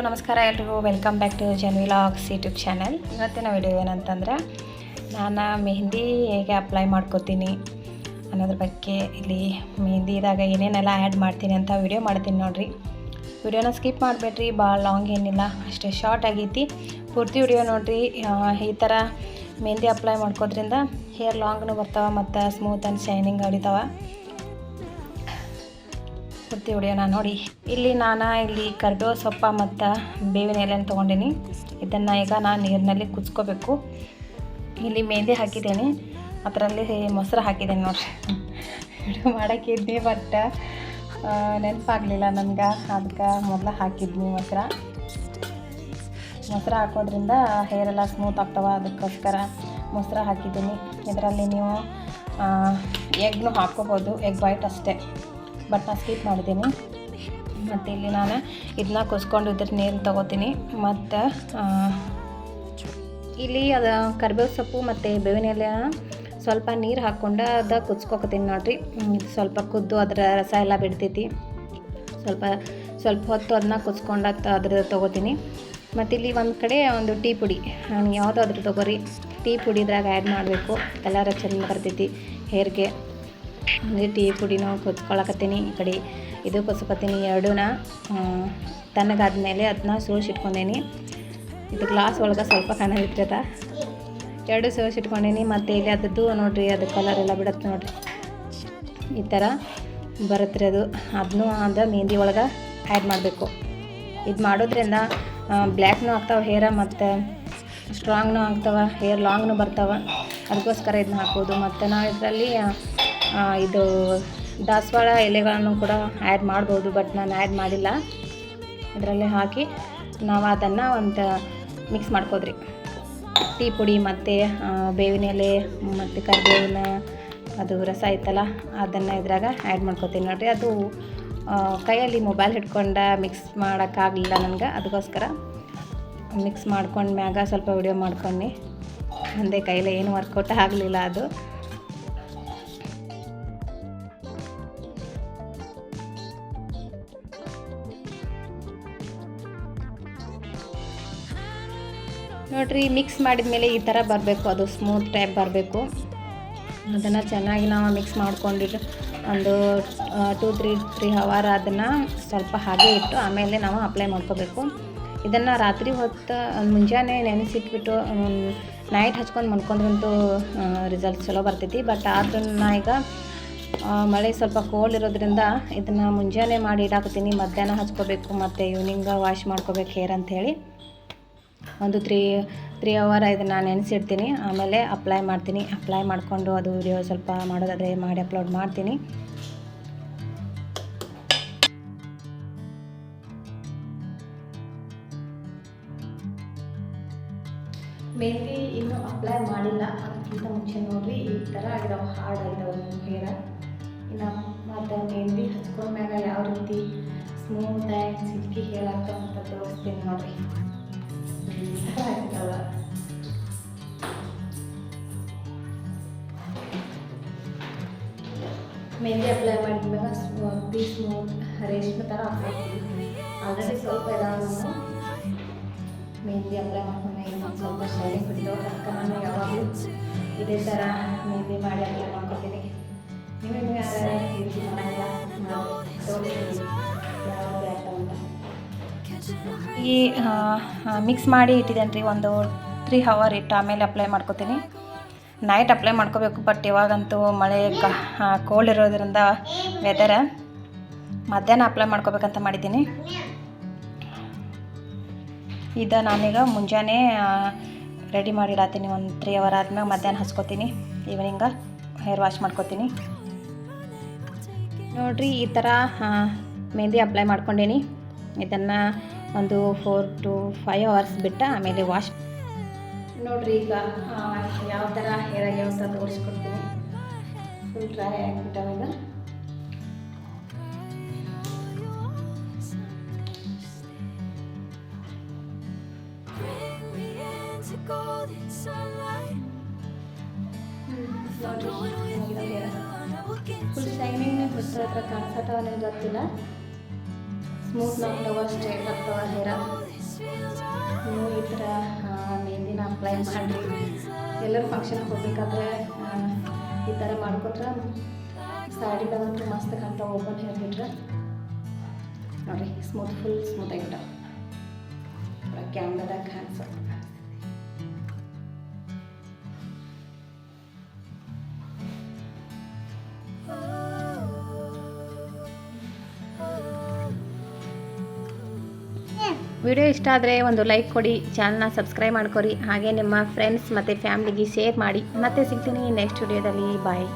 ನಮಸ್ಕಾರ ಎಲ್ರಿಗೂ. Welcome back to Janvi vlogs YouTube channel. ಇವತ್ತಿನ ವಿಡಿಯೋ ಏನಂತಂದರೆ ನಾನು ಮೆಹಂದಿ ಹೇಗೆ ಅಪ್ಲೈ ಮಾಡ್ಕೋತೀನಿ ಅನ್ನೋದ್ರ ಬಗ್ಗೆ, ಇಲ್ಲಿ ಮೆಹಂದಿದಾಗ ಏನೇನೆಲ್ಲ ಆ್ಯಡ್ ಮಾಡ್ತೀನಿ ಅಂತ ವಿಡಿಯೋ ಮಾಡ್ತೀನಿ ನೋಡಿರಿ. ವಿಡಿಯೋನ ಸ್ಕಿಪ್ ಮಾಡಬೇಡ್ರಿ, ಭಾಳ ಲಾಂಗ್ ಏನಿಲ್ಲ, ಅಷ್ಟೇ ಶಾರ್ಟ್ ಆಗೈತಿ. ಪೂರ್ತಿ ವಿಡಿಯೋ ನೋಡಿರಿ. ಈ ಥರ ಮೆಹಂದಿ ಅಪ್ಲೈ ಮಾಡ್ಕೋದ್ರಿಂದ ಹೇರ್ ಲಾಂಗ್ನು ಬರ್ತಾವೆ ಮತ್ತು ಸ್ಮೂತ್ ಆ್ಯಂಡ್ ಶೈನಿಂಗ್ ಹೊಡಿತಾವೆ. ಪೂರ್ತಿ ವಿಡಿಯೋನ ನೋಡಿ. ಇಲ್ಲಿ ಕರಿಬೇವು ಸೊಪ್ಪು ಮತ್ತು ಬೇವಿನ ಎಲೆಯನ್ನು ತೊಗೊಂಡಿನಿ. ಇದನ್ನು ಈಗ ನಾನು ನೀರಿನಲ್ಲಿ ಕುದಿಸ್ಕೋಬೇಕು. ಇಲ್ಲಿ ಮೆಹಂದಿ ಹಾಕಿದ್ದೀನಿ, ಅದರಲ್ಲಿ ಮೊಸರು ಹಾಕಿದ್ದೀನಿ ನೋಡಿರಿ. ವಿಡಿಯೋ ಮಾಡೋಕ್ಕಿದ್ನಿ ಬಟ್ ನೆನಪಾಗಲಿಲ್ಲ ನನಗೆ, ಅದಕ್ಕೆ ಮೊದಲು ಹಾಕಿದ್ನಿ ಮೊಸರು ಹಾಕೋದ್ರಿಂದ ಹೇರೆಲ್ಲ ಸ್ಮೂತ್ ಆಗ್ತಾವೆ. ಅದಕ್ಕೋಸ್ಕರ ಮೊಸರು ಹಾಕಿದ್ದೀನಿ. ಇದರಲ್ಲಿ ನೀವು ಎಗ್ನು ಹಾಕ್ಕೋಬೋದು, ಎಗ್ ವೈಟ್ ಅಷ್ಟೇ, ಬಟ್ ನಾನು ಸ್ಕಿಪ್ ಮಾಡಿದ್ದೀನಿ. ಮತ್ತು ಇಲ್ಲಿ ನಾನು ಇದನ್ನ ಕುದಿಸ್ಕೊಂಡು ಇದ್ರ ನೀರು ತೊಗೋತೀನಿ. ಮತ್ತು ಇಲ್ಲಿ ಅದು ಕರಿಬೇವು ಸೊಪ್ಪು ಮತ್ತು ಬೇವಿನ ಎಲೆ ಸ್ವಲ್ಪ ನೀರು ಹಾಕ್ಕೊಂಡು ಅದು ಕುದಿಸ್ಕೊತೀನಿ ನೋಡಿರಿ. ಇದು ಸ್ವಲ್ಪ ಕುದ್ದು ಅದರ ರಸ ಎಲ್ಲ ಬಿಡ್ತೈತಿ. ಸ್ವಲ್ಪ ಹೊತ್ತು ಅದನ್ನ ಕುದಿಸ್ಕೊಂಡು ಅದ್ರ ತೊಗೋತೀನಿ. ಮತ್ತು ಇಲ್ಲಿ ಒಂದು ಕಡೆ ಒಂದು ಟೀ ಪುಡಿ, ಯಾವುದಾದ್ರೂ ತೊಗೋರಿ, ಟೀ ಪುಡಿ ಇದ್ರಾಗ ಆ್ಯಡ್ ಮಾಡಬೇಕು. ಕಲರ್ ಚೆಂದ ಬರ್ತೈತಿ ಹೇರ್ಗೆ. ಅಂದರೆ ಟೀ ಪುಡಿನೂ ಕುದಿಸ್ಕೊಳಕತ್ತೀನಿ, ಈ ಕಡೆ ಇದು ಕುದಿಸ್ಕೊತೀನಿ. ಎರಡೂ ತಣ್ಣಗಾದ್ಮೇಲೆ ಅದನ್ನ ಸೋಸಿಟ್ಕೊಂಡೇನಿ. ಇದು ಗ್ಲಾಸ್ ಒಳಗೆ ಸ್ವಲ್ಪ ಕಾಣಿರ್ತದ, ಎರಡು ಸೋಸಿಟ್ಕೊಂಡೇನಿ. ಮತ್ತು ಇಲ್ಲಿ ಅದದ್ದು ನೋಡಿರಿ, ಅದು ಕಲರ್ ಎಲ್ಲ ಬಿಡುತ್ತೆ ನೋಡಿರಿ, ಈ ಥರ ಬರುತ್ತೆ ಅದು. ಅದನ್ನೂ ಮೆಹಂದಿ ಒಳಗೆ ಆ್ಯಡ್ ಮಾಡಬೇಕು. ಇದು ಮಾಡೋದ್ರಿಂದ ಬ್ಲ್ಯಾಕ್ನೂ ಆಗ್ತಾವೆ ಹೇರ, ಮತ್ತು ಸ್ಟ್ರಾಂಗ್ನೂ ಆಗ್ತಾವೆ, ಹೇರ್ ಲಾಂಗ್ನೂ ಬರ್ತಾವೆ. ಅದಕ್ಕೋಸ್ಕರ ಇದನ್ನ ಹಾಕೋದು. ಮತ್ತು ನಾವು ಇದರಲ್ಲಿ ಇದು ದಾಸವಾಳ ಎಲೆಗಳನ್ನು ಕೂಡ ಆ್ಯಡ್ ಮಾಡ್ಬೋದು, ಬಟ್ ನಾನು ಆ್ಯಡ್ ಮಾಡಿಲ್ಲ. ಇದರಲ್ಲಿ ಹಾಕಿ ನಾವು ಅದನ್ನು ಒಂದು ಮಿಕ್ಸ್ ಮಾಡ್ಕೋದ್ರಿ. ಟೀ ಪುಡಿ ಮತ್ತು ಬೇವಿನ ಎಲೆ ಮತ್ತು ಕರಿಬೇವಿನ ಅದು ರಸ ಐತಲ್ಲ, ಅದನ್ನು ಇದ್ರಾಗ ಆ್ಯಡ್ ಮಾಡ್ಕೋತೀನಿ ನೋಡಿರಿ. ಅದು ಕೈಯಲ್ಲಿ ಮೊಬೈಲ್ ಹಿಡ್ಕೊಂಡು ಮಿಕ್ಸ್ ಮಾಡೋಕ್ಕಾಗಲಿಲ್ಲ ನನಗೆ, ಅದಕ್ಕೋಸ್ಕರ ಮಿಕ್ಸ್ ಮಾಡ್ಕೊಂಡು ಮ್ಯಾಗ ಸ್ವಲ್ಪ ವಿಡಿಯೋ ಮಾಡ್ಕೊಂಡು ಒಂದೇ ಕೈಯಲ್ಲಿ ಏನು ವರ್ಕೌಟ್ ಆಗಲಿಲ್ಲ ಅದು. ನೋಡಿರಿ, ಮಿಕ್ಸ್ ಮಾಡಿದ ಮೇಲೆ ಈ ಥರ ಬರಬೇಕು, ಅದು ಸ್ಮೂತ್ ಟೈಪ್ ಬರಬೇಕು. ಅದನ್ನು ಚೆನ್ನಾಗಿ ನಾವು ಮಿಕ್ಸ್ ಮಾಡ್ಕೊಂಡಿಟ್ಟು ಒಂದು 2-3 ಅವರ್ ಅದನ್ನು ಸ್ವಲ್ಪ ಹಾಗೆ ಇಟ್ಟು ಆಮೇಲೆ ನಾವು ಅಪ್ಲೈ ಮಾಡ್ಕೋಬೇಕು. ಇದನ್ನು ರಾತ್ರಿ ಹೊತ್ತು ಮುಂಜಾನೆ ನೆನೆಸಿಟ್ಬಿಟ್ಟು ನೈಟ್ ಹಚ್ಕೊಂಡು ಮಲ್ಕೊಂಡ್ರಂತೂ ರಿಸಲ್ಟ್ ಚಲೋ ಬರ್ತೈತಿ. ಬಟ್ ಆದ್ರೂ ಈಗ ಮಳೆ ಸ್ವಲ್ಪ ಕೋಲ್ಡ್ ಇರೋದ್ರಿಂದ ಇದನ್ನು ಮುಂಜಾನೆ ಮಾಡಿ ಇಡಾಕತ್ತೀನಿ. ಮಧ್ಯಾಹ್ನ ಹಚ್ಕೋಬೇಕು ಮತ್ತು ಈವ್ನಿಂಗ್ ವಾಶ್ ಮಾಡ್ಕೋಬೇಕು ಹೇರ್ ಅಂಥೇಳಿ. ಒಂದು 3 ಅವರ್ ಇದನ್ನು ನೆನೆಸಿಡ್ತೀನಿ, ಆಮೇಲೆ ಅಪ್ಲೈ ಮಾಡ್ತೀನಿ. ಅಪ್ಲೈ ಮಾಡಿಕೊಂಡು ಅದು ವಿಡಿಯೋ ಸ್ವಲ್ಪ ಮಾಡೋದಾದರೆ ಮಾಡಿ ಅಪ್ಲೋಡ್ ಮಾಡ್ತೀನಿ. ಮೆಹಂದಿ ಇನ್ನೂ ಅಪ್ಲೈ ಮಾಡಿಲ್ಲ, ಅದಕ್ಕಿಂತ ಮುಂಚೆ ನೋಡಿರಿ ಈ ಥರ ಆಗಿದಾವೆ, ಹಾರ್ಡ್ ಆಗಿದಾವೆ ಹೇರ. ಇನ್ನು ಮತ್ತು ಮೆಹಂದಿ ಹಚ್ಕೊಂಡ್ಮ್ಯಾಗ ಯಾವ ರೀತಿ ಸ್ಮೂತ್ ಆ್ಯಂಡ್ ಸಿಲ್ಕಿ ಹೇರ್ ಆಗ್ತಾವೆ ಅಂತ ತೋರಿಸ್ತೀನಿ ನೋಡಿರಿ. ಮೆಹಂದಿ ಅಪ್ಲೈ ಮಾಡಿದ್ಮ್ಯಾಗ ಸ್ಮೂತ್ ರೇಷ್ಮೆ ಥರ ಹಾಕ್ಕೊಳ್ತೀವಿ. ಆಲ್ರೆಡಿ ಸ್ವಲ್ಪ ಇದಾವೆ. ನಾವು ಮೆಹಂದಿ ಅಪ್ಲೈ ಮಾಡ್ಕೊಂಡಾಗ ಇನ್ನೊಂದು ಸ್ವಲ್ಪ ಶೈನಿಂಗ್ ಬಿಟ್ಟು, ಅದಕ್ಕೆ ನಾನು ಯಾವಾಗಲೂ ಇದೇ ಥರ ಮೆಹಂದಿ ಮಾಡಿ ಅಪ್ಲೈ ಮಾಡ್ಕೊತೀನಿ. ನೀವು ಯಾರು ಯೂಸ್ ಮಾಡಲ್ಲ ತೋರಿಸ್ತೀನಿ ಯಾವಾಗ ಅಂತ. ಈ ಮಿಕ್ಸ್ ಮಾಡಿ ಇಟ್ಟಿದ್ದೇನೆ ರೀ, ಒಂದು 3 ಅವರ್ ಇಟ್ಟು ಆಮೇಲೆ ಅಪ್ಲೈ ಮಾಡ್ಕೋತೀನಿ. ನೈಟ್ ಅಪ್ಲೈ ಮಾಡ್ಕೋಬೇಕು, ಬಟ್ ಇವಾಗಂತೂ ಮಳೆ ಕೋಲ್ಡ್ ಇರೋದ್ರಿಂದ ವೆದರ್ ಮಧ್ಯಾಹ್ನ ಅಪ್ಲೈ ಮಾಡ್ಕೋಬೇಕಂತ ಮಾಡಿದ್ದೀನಿ. ಇದು ನಾನೀಗ ಮುಂಜಾನೆ ರೆಡಿ ಮಾಡಿಡತ್ತೀನಿ. ಒಂದು 3 ಅವರ್ ಆದ್ಮೇಲೆ ಮಧ್ಯಾಹ್ನ ಹಚ್ಕೋತೀನಿ, ಈವ್ನಿಂಗ ಹೇರ್ ವಾಶ್ ಮಾಡ್ಕೋತೀನಿ. ನೋಡಿರಿ, ಈ ಥರ ಮೆಹಂದಿ ಅಪ್ಲೈ ಮಾಡ್ಕೊಂಡೇನಿ. ಇದನ್ನು ಒಂದು 4 to 5 ಅವರ್ಸ್ ಬಿಟ್ಟು ಆಮೇಲೆ ವಾಶ್. ನೋಡಿರಿ, ಈಗ ಯಾವ ಥರ ಹೇರ್ ಆಗ್ಯಾವ ಅಂತ ತೋರಿಸ್ಕೊಡ್ತೀನಿ. ಫುಲ್ ಡ್ರೈ ಆಗಿಬಿಟ್ಟಾವ ಈಗ. ಫುಲ್ ಶೈನಿಂಗ್ ಹತ್ರ ಕಾಣಿಸತ್ತವ ನನಗೆ ಗೊತ್ತಿಲ್ಲ. ಸ್ಮೂತ್ ನಾವು ಸ್ಟ್ರೇಟ್ ಆಗ್ತವ ಹೇರ. ನೀವು ಈ ಥರ ಮೆಹಂದಿನ ಅಪ್ಲೈ ಮಾಡಿರಿ. ಎಲ್ಲರೂ ಫಂಕ್ಷನ್ಗೆ ಹೋಗ್ಬೇಕಾದ್ರೆ ಈ ಥರ ಮಾಡ್ಕೊಟ್ರೆ ಸ್ಯಾರಿದಾಗಂತೂ ಮಸ್ತ್ ಕಾಣ್ತಾವೆ. ಓಪನ್ ಹೇರ್ ಬಿಟ್ರೆ ನೋಡಿರಿ ಫುಲ್ ಸ್ಮೂತ್ ಆಗಿಬಿಟ್ಟ. ಕ್ಯಾಮ್ರಾದಾಗ ಕಾಣಿಸೋ ವಿಡಿಯೋ ಇಷ್ಟ ಆದರೆ ಒಂದು ಲೈಕ್ ಕೊಡಿ, ಚಾನಲ್ನ ಸಬ್ಸ್ಕ್ರೈಬ್ ಮಾಡ್ಕೊರಿ, ಹಾಗೆ ನಿಮ್ಮ ಫ್ರೆಂಡ್ಸ್ ಮತ್ತು ಫ್ಯಾಮ್ಲಿಗೆ ಶೇರ್ ಮಾಡಿ. ಮತ್ತೆ ಸಿಗ್ತೀನಿ ನೆಕ್ಸ್ಟ್ ವಿಡಿಯೋದಲ್ಲಿ. ಬಾಯ್.